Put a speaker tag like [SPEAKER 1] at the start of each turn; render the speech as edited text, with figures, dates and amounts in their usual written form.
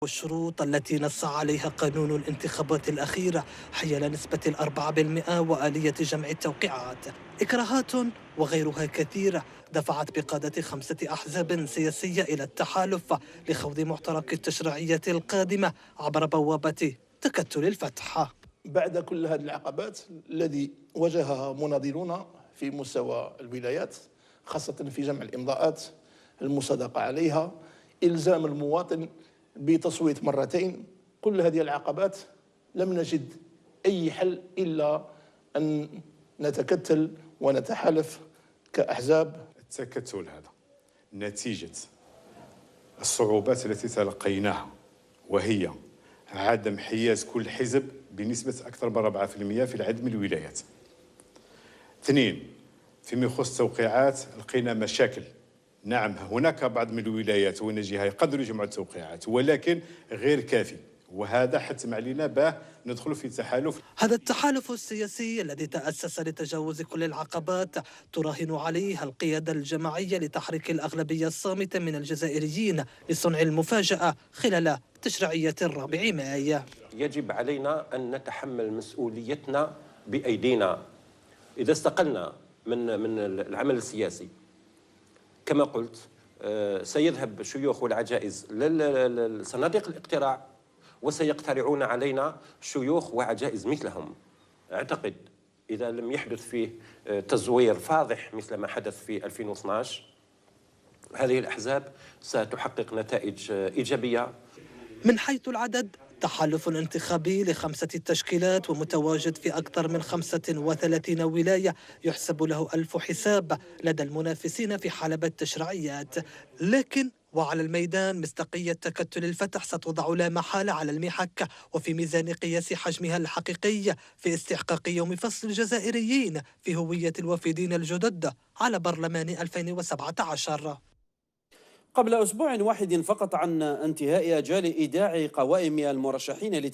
[SPEAKER 1] والشروط التي نص عليها قانون الانتخابات الأخيرة حيال نسبة 4% وآلية جمع التوقيعات. إكراهات وغيرها كثيرة دفعت بقادة 5 أحزاب سياسية إلى التحالف لخوض معترك التشريعية القادمة عبر بوابة تكتل الفتح.
[SPEAKER 2] بعد كل هذه العقبات الذي واجهها مناضلون في مستوى الولايات، خاصة في جمع الإمضاءات، المصادقة عليها، إلزام المواطن بتصويت مرتين، كل هذه العقبات لم نجد أي حل إلا أن نتكتل ونتحالف كأحزاب.
[SPEAKER 3] التكتل هذا نتيجة الصعوبات التي تلقيناها، وهي عدم حياز كل حزب بنسبة أكثر من 4% في العدد من الولايات. 2، فيما يخص التوقيعات لقينا مشاكل. نعم، هناك بعض من الولايات وهنا جهة يقدروا يجمعوا التوقيعات ولكن غير كافي، وهذا حتم علينا باه ندخل في تحالف.
[SPEAKER 1] هذا التحالف السياسي الذي تأسس لتجاوز كل العقبات تراهن عليه القيادة الجماعية لتحريك الأغلبية الصامتة من الجزائريين لصنع المفاجأة خلال تشريعية 4 مايو.
[SPEAKER 4] يجب علينا أن نتحمل مسؤوليتنا بأيدينا. إذا استقلنا من العمل السياسي كما قلت سيذهب الشيوخ والعجائز لصناديق الاقتراع وسيقترعون علينا شيوخ وعجائز مثلهم. أعتقد إذا لم يحدث فيه تزوير فاضح مثل ما حدث في 2012 هذه الأحزاب ستحقق نتائج إيجابية.
[SPEAKER 1] من حيث العدد، تحالف انتخابي ل5 تشكيلات ومتواجد في أكثر من 35 ولاية يحسب له 1000 حساب لدى المنافسين في حلبة التشريعيات. لكن وعلى الميدان مصداقية تكتل الفتح ستوضع لا محالة على المحك وفي ميزان قياس حجمها الحقيقي في استحقاق يوم فصل الجزائريين في هوية الوافدين الجدد على برلمان 2017.
[SPEAKER 5] قبل أسبوع واحد فقط عن انتهاء أجال إيداع قوائم المرشحين